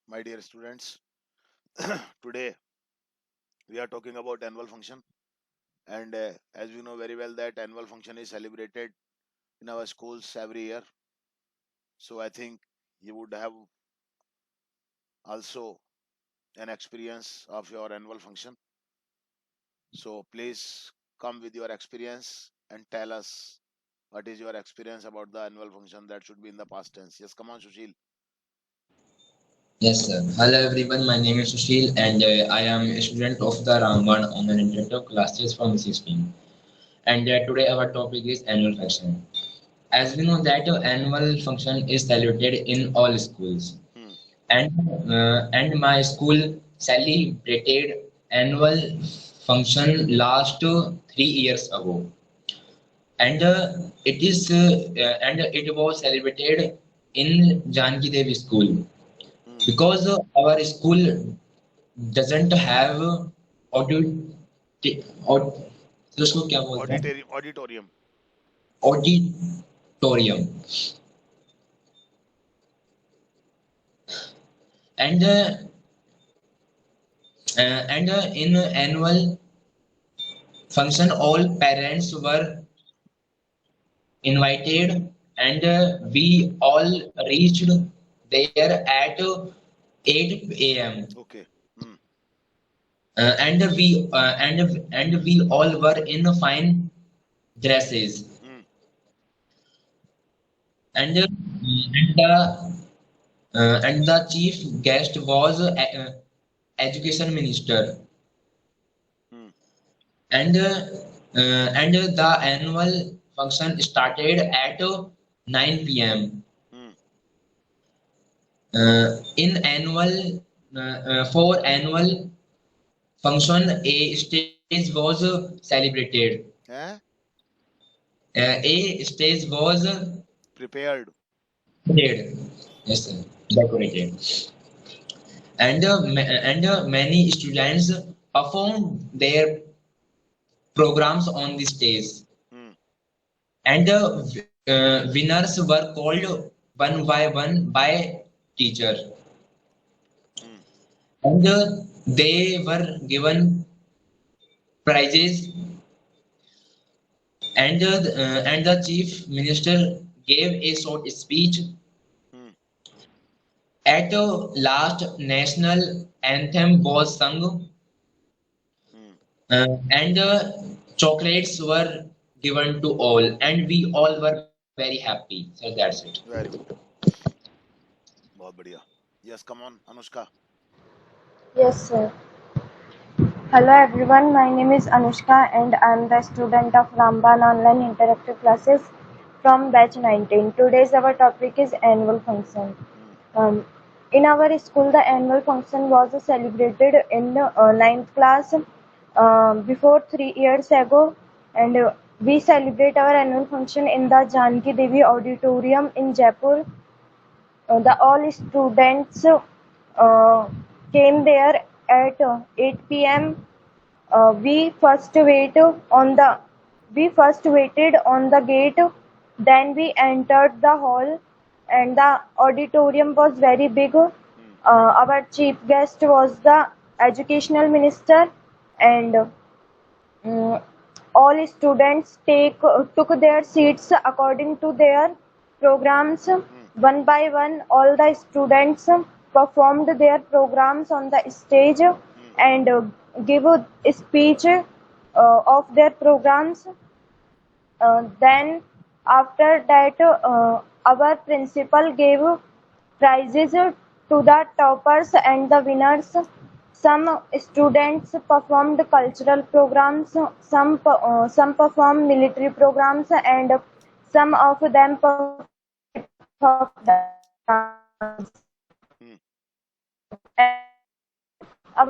my dear students. Today we are talking about annual function, and as we know very well that annual function is celebrated in our schools every year. So I think you would have also an experience of your annual function. So please come with your experience and tell us what is your experience about the annual function that should be in the past tense. Yes, come on, Sushil. Yes, sir. Hello everyone, my name is Sushil and I am a student of the Ramban online interactive classes from C-Stream. And today our topic is annual function. As we know that annual function is celebrated in all schools. Hmm. And and my school celebrated annual function last 3 years ago. And it was celebrated in Janki Devi school Hmm. because our school doesn't have audit aud, तो उसको क्या बोलते हैं Auditorium. auditorium and in annual function all parents were invited and we all reached there at 8 a.m. Okay. Hmm. And we all were in fine dresses Hmm. and the chief guest was education minister Hmm. and the annual function started at 9 p.m. Hmm. In annual for annual function a stage was celebrated. Eh? A stage was Prepared. decorated. Yes, sir. Decorated. And many students performed their programs on the stage, Hmm. and winners were called one by one by teacher, Hmm. and they were given prizes, and the chief minister gave a short speech. Hmm. At last, national anthem was sung, Hmm. and chocolates were given to all, and we all were very happy. So that's it. Very good. बहुत बढ़िया. Yes, come on, Anushka. Yes, sir. Hello everyone, my name is Anushka and I am the student of Ramban Online Interactive Classes from batch 19. Today's our topic is annual function. Hmm. Um, in our school, the annual function was celebrated in ninth class before 3 years ago, and we celebrate our annual function in the Janki Devi Auditorium in Jaipur. The all students came there at 8 p.m. We first waited on the gate, then we entered the hall, and the auditorium was very big. Hmm. Our chief guest was the educational minister, and Mm, all students took their seats according to their programs. Hmm. One by one, all the students performed their programs on the stage Hmm. and give a speech of their programs. Then, after that, our principal gave prizes to the toppers and the winners. Some students performed cultural programs, some performed military programs, and some of them performed hip hop dance. Hmm. And our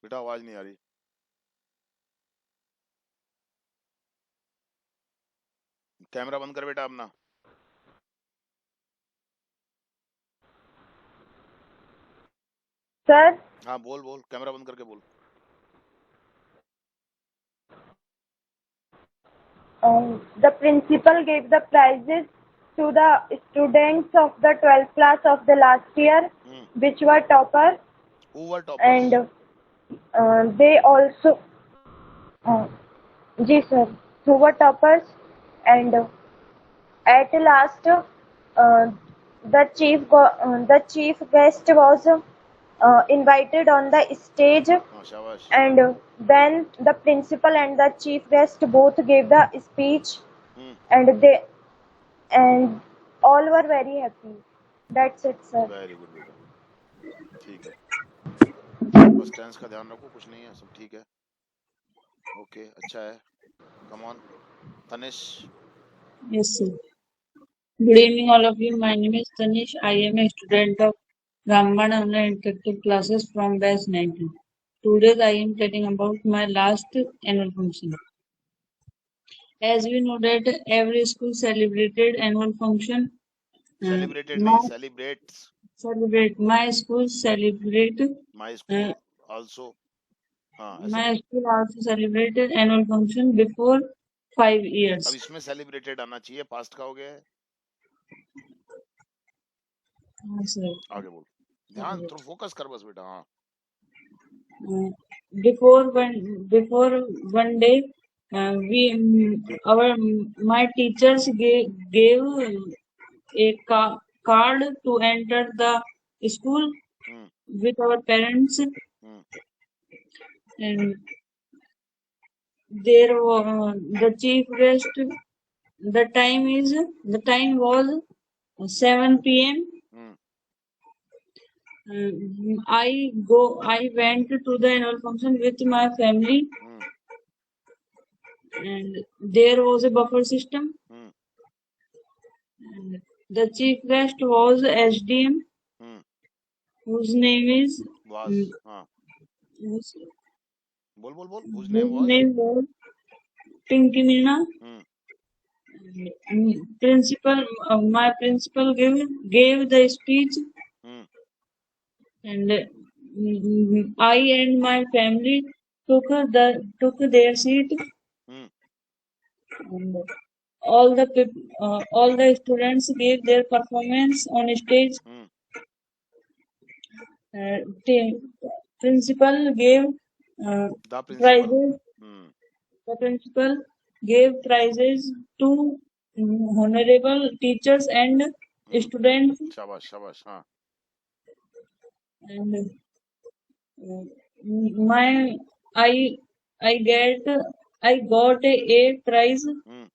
बेटा आवाज नहीं आ रही. Camera बंद कर बेटा अपना. sir, हाँ बोल बोल कैमरा बंद करके बोल. the principal gave the prizes to the students of the 12th class of the last year, Hmm. which were topper, Who were toppers? and they also, uh, ji sir, who were toppers, and at last, the chief guest was invited on the stage, हाँ शाबाश. and then the principal and the chief guest both gave the speech, Hmm. and all were very happy. That's it, sir. Very good बेटा. ठीक है, बस tense का ध्यान रखो, कुछ नहीं है, सब ठीक है. ओके, अच्छा है. Come on Tanish. Yes, sir. Good evening, all of you. My name is Tanish. I am a student of Ramban Online Interactive Classes from batch 19. Today, I am telling about my last annual function. As we know that every school celebrated annual function. Celebrated My नहीं, celebrates. my school celebrate. My school also. हाँ ऐसे My बोल. school also celebrated annual function before 5 अब years. इसमें celebrated आना चाहिए, past का हो गया है. Sir. आगे बोल, ध्यान थोड़ा फोकस कर बस बेटा. हाँ. Before one day, my teachers gave a card to enter the school Hmm. with our parents, Hmm. and there the chief guest. The time was 7 p.m. Hmm. I went to the annual function with my family, Hmm. and there was a buffer system. Hmm. And the chief guest was SDM, Hmm. whose name is was. हाँ whose, बोल बोल बोल. whose whose name was. name was Pinky Meena. Hmm. My principal gave the speech, Hmm. and I and my family took their seat, Hmm. and all the students gave their performance on stage. Hmm. The principal gave The principal. prizes. Hmm. The principal gave prizes to honorable teachers and students, शाबाश शाबाश. हाँ. and my I got a prize, Hmm.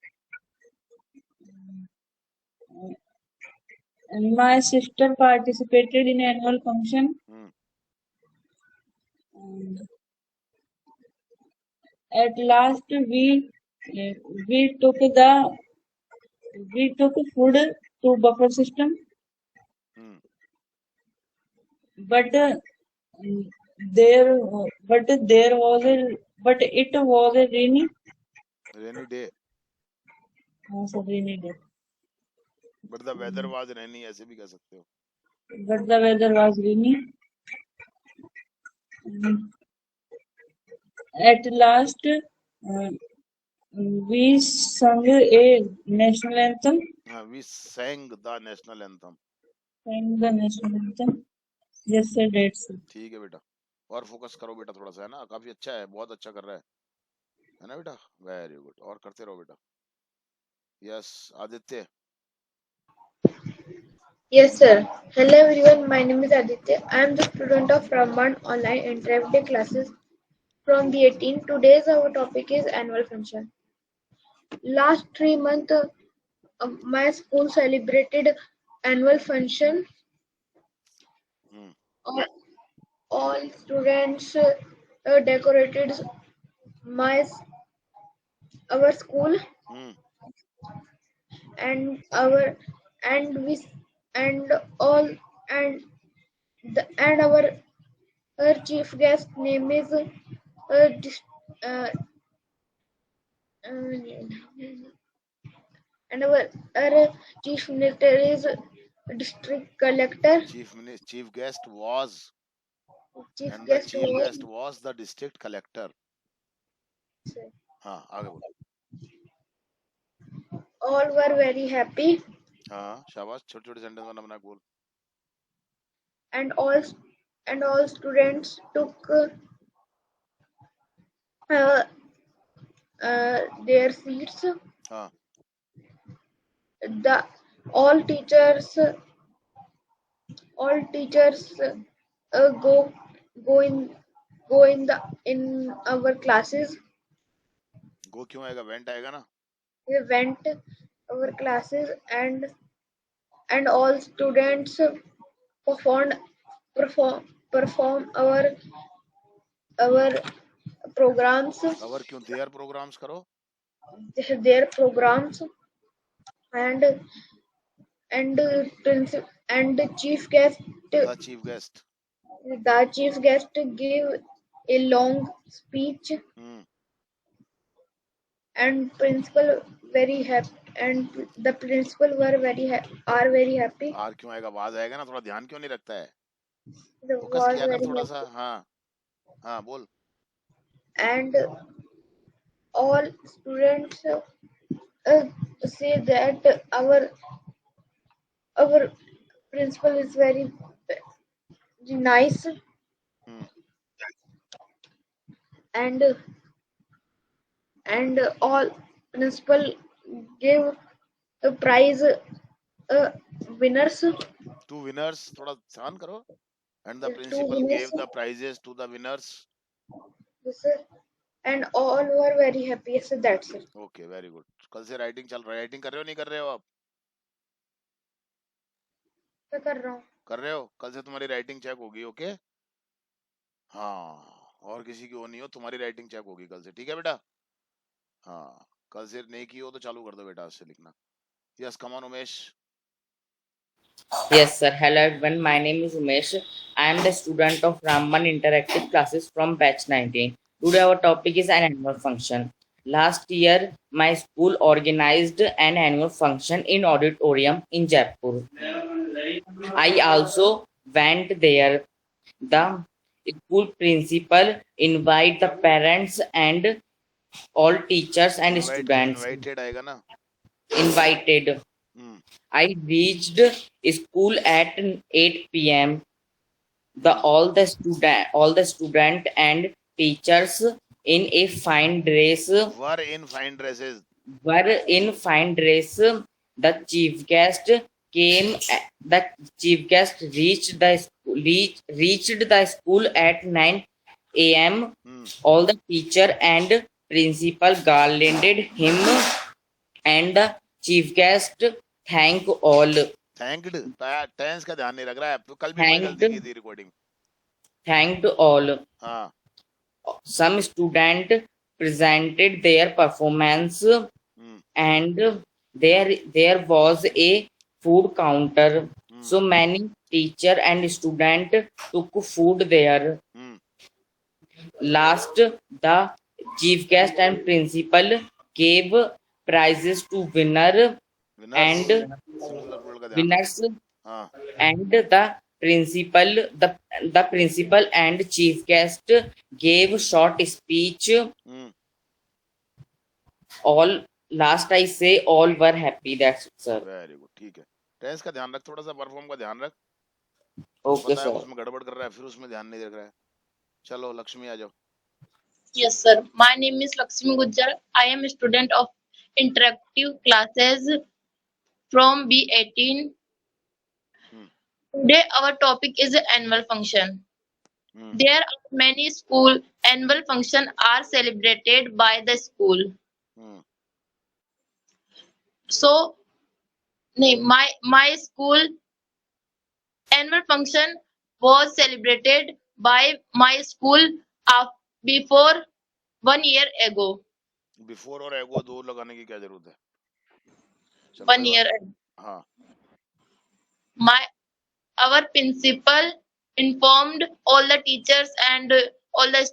and my sister participated in annual function. Hmm. And at last we took food to buffer system, Hmm. but there but it was a rainy rainy day. rainy day. But the weather was rainy, ऐसे भी कह सकते हो. But the weather was rainy. At last, we sung a national anthem. We sang the national anthem. Sang the national anthem. Yes, sir, that's it. ठीक है बेटा, और focus करो बेटा थोड़ा सा, है ना. काफी अच्छा है, बहुत अच्छा कर रहा है ना बेटा. वेरी गुड, और करते रहो बेटा. Yes Aditya. Yes, sir. Hello everyone, my name is Aditya. I am the student of Ramban Online Interactive Classes from B18. Today's our topic is annual function. Last 3 months, my school celebrated annual function. Hmm. All students decorated my our school, Hmm. and our and we and all and our chief guest name is uh, and our chief minister is district collector. Chief guest was, Chief and the guest chief was guest was the district collector. हाँ आगे बोल. all were very happy. हाँ शाबाश, छोटे छोटे sentence बना बना के बोल. and all students took uh, their seats. हाँ. The all teachers all teachers go in in our classes. गो क्यों आएगा, वेंट आएगा ना. We went our classes and all students performed perform our programs अवर क्यों, देयर प्रोग्राम्स करो. their programs and and principal and chief guest the chief guest. the chief guest gave a long speech and principal very happy and the principal were are very happy. Are क्यों आएगा, was आएगा ना. थोड़ा ध्यान क्यों नहीं रखता है, The फोकस was किया कर very थोड़ा happy सा. हाँ हाँ बोल. and all students say that our principal is very nice hmm. and all principal gave a prize winners to winners, थोड़ा ध्यान करो. And the two principal winners gave the prizes to the winners. and all were very happy. So that's it. Okay very good. कल से writing चल रहा है, writing कर रहे हो नहीं कर रहे हो आप. मैं कर रहा हूँ. कर रहे हो. कल से तुम्हारी राइटिंग चेक होगी. ओके हाँ, और किसी की वो नहीं हो, तुम्हारी राइटिंग चेक होगी कल से. ठीक है बेटा. हाँ कल से नहीं की हो तो चालू कर दो बेटा आज से लिखना. Yes come on Umesh. Yes, sir. Hello, everyone. My name is Umesh. I am the student of Ramban Interactive Classes from Batch 19. Today, our topic is an annual function. Last year, my school organized an annual function in auditorium in Jaipur. I also went there. The school principal invited the parents and all teachers and students. Invited आएगा ना. Invited. I reached school at 8 p.m. All the student and teachers in a fine dress were in fine dresses. were in fine dress. The chief guest came. The chief guest reached the school at 9 a.m. All the teacher and principal garlanded him, and the chief guest thank all. Thanked. Tense का ध्यान नहीं रख रहा है. तो कल भी मैं गलती की थी रिकॉर्डिंग. Thanked all. हाँ. Some student presented their performance, and there was a food counter. So many teacher and student took food there. Last, the chief guest and principal gave prizes to winners and the principal and chief guest gave short speech. All last I say all were happy. That's it, sir. Very good. ठीक है. Tense का ध्यान रख, थोड़ा सा perform का ध्यान रख. Okay, sir. उसमें गड़बड़ कर रहा है, फिर उसमें ध्यान नहीं रख रहा है. चलो लक्ष्मी आ जाओ. Yes, sir. My name is Lakshmi Gujjar. I am a student of interactive classes from B18. Today, our topic is annual function. There are many school annual function are celebrated by the school. So, my school annual function was celebrated by my school before 1 year ago. Before और एगो दो लगाने की क्या जरूरत है. 1 year ago. हाँ. Our principal informed all the teachers and all the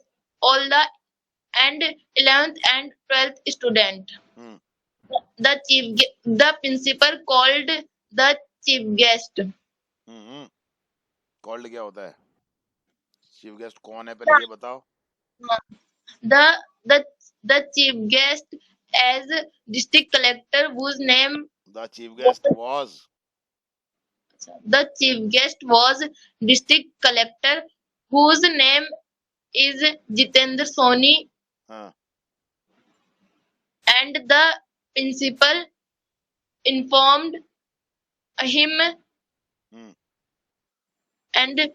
and 11th and 12th student. The principal called the chief guest. Called क्या होता है? चीफ गेस्ट कौन है पहले ये बताओ. The chief guest as district collector whose name The chief guest was. The chief guest was district collector, whose name is Jitendra Soni, Huh. and the principal informed him. Hmm. And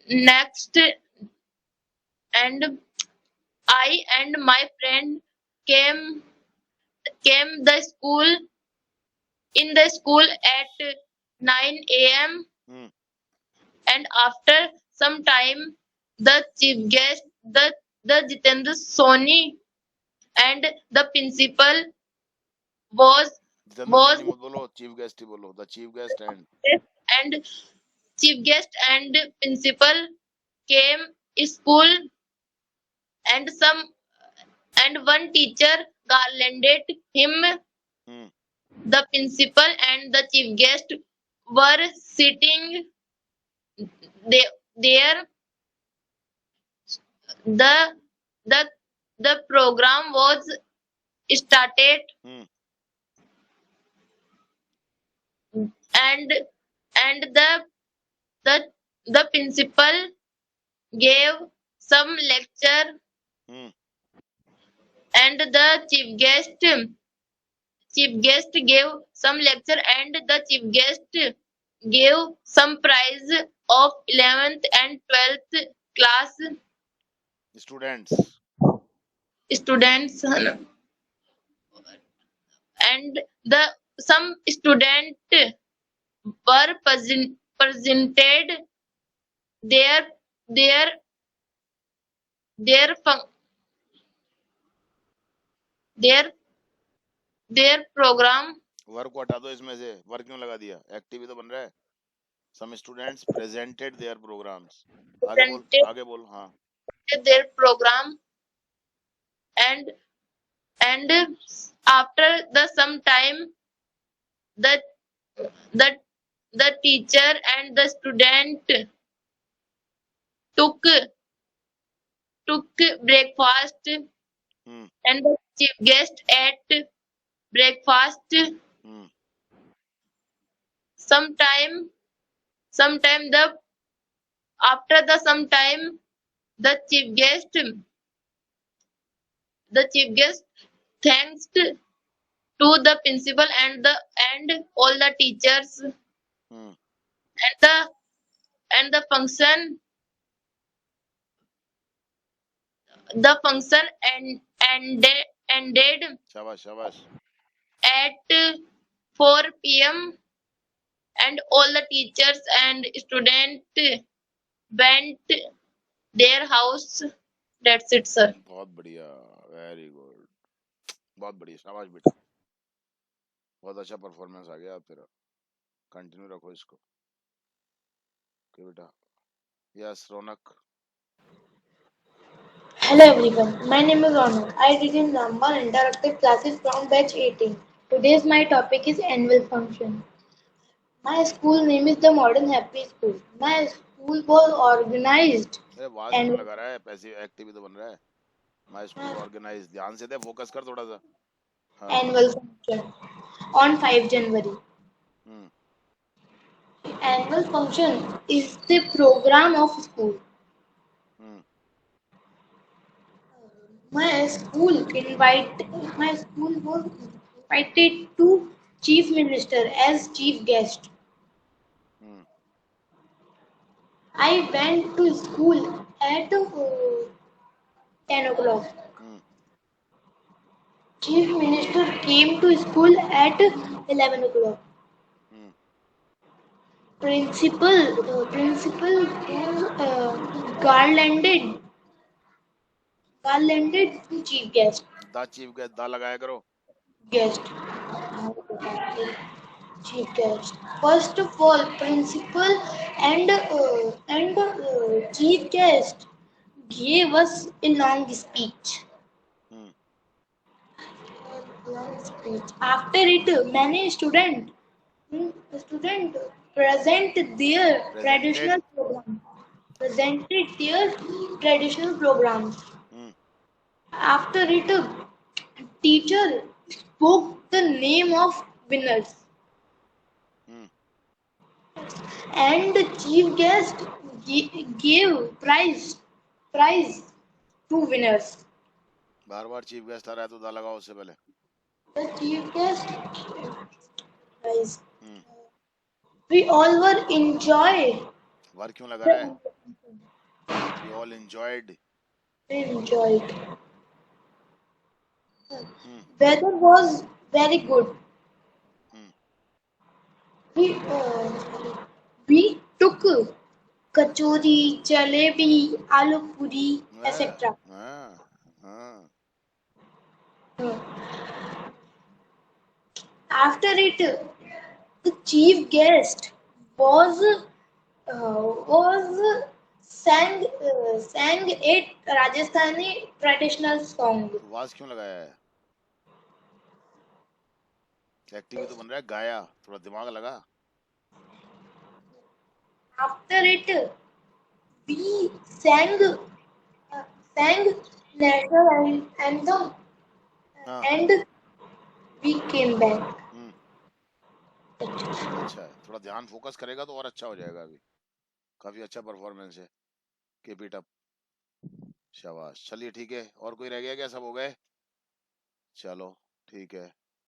next, and I and my friend came came the school in the school at 9 a.m. Hmm. and after some time the chief guest the Jitendra Soni and the principal was Jitendra was Soni मत बोलो, chief guest ही बोलो. The chief guest and. and chief guest and principal came school and some and one teacher garlanded him. Hmm. The principal and the chief guest were sitting there. The the the program was started, Hmm. and the the principal gave some lecture, Hmm. and the chief guest gave some lecture, and the chief guest gave some prize of 11th and 12th class Students. students, and the some student were presented their their their fun- their their program. Work को हटा दो इसमें से. Work क्यों लगा दिया? Active ही तो बन रहा है. Some students presented their programs. आगे बोल. Presented आगे बोल. हाँ. their program, and and after the some time the the the teacher and the student took breakfast, Hmm. and the chief guest ate breakfast. Hmm. Sometime the after the some time the chief guest thanks to the principal and all the teachers, Hmm. and the function ended शाबाश शाबाश. at 4 p.m. and all the teachers and students went their house. That's it, sir. बहुत बढ़िया. Very good. बहुत बढ़िया. शाबाश बेटा. बहुत अच्छा परफॉर्मेंस आ गया तेरा. कंटिन्यू रखो इसको. ओके बेटा. Yes Raunak. Hello everyone, my name is Ronald. I did in Ramban Interactive Classes from batch 18. Today's my topic is annual function. My school name is the Modern Happy School. My school was organized अरे आवाज क्यों and लगा रहा है? Passive active तो बन रहा है. My school organise. ध्यान से दे. फोकस कर थोड़ा सा. हाँ. annual function on 5 January. Hmm. Annual function is the program of school. Hmm. My school was invited to Chief Minister as chief guest. Hmm. I went to school at 10 o'clock. Hmm. Chief Minister came to school at 11 o'clock. Hmm. Principal was garlanded to chief the chief guest. The लगाया करो. guest. Chief guest. First of all, principal and chief guest gave us a long speech. Hmm. After it, many student present their Presented. presented their traditional programs. Hmm. After it, teacher spoke the name of winners. Hmm and the chief guest gave prize to winners. बार बार chief guest आ रहा है तो दा लगाओ उससे पहले. The chief guest prize. Hmm We all were enjoy. वर क्यों लगा रहा है? We all enjoyed. We enjoyed. Hmm Weather was very good. Hmm We took kachori, jalebi, aloo puri, etc. हाँ हाँ After it, the chief guest was sang a Rajasthani traditional song. तो was क्यों लगाया है? एक्टिव ही तो बन रहा है. गाया, थोड़ा दिमाग लगा. After it, we sang national anthem हाँ and we came back. हम्म अच्छा है. थोड़ा ध्यान फोकस करेगा तो और अच्छा हो जाएगा. अभी काफी अच्छा परफॉर्मेंस है. Keep it up. शाबाश. चलिए ठीक है. और कोई रह गया क्या? सब हो गए? चलो ठीक है.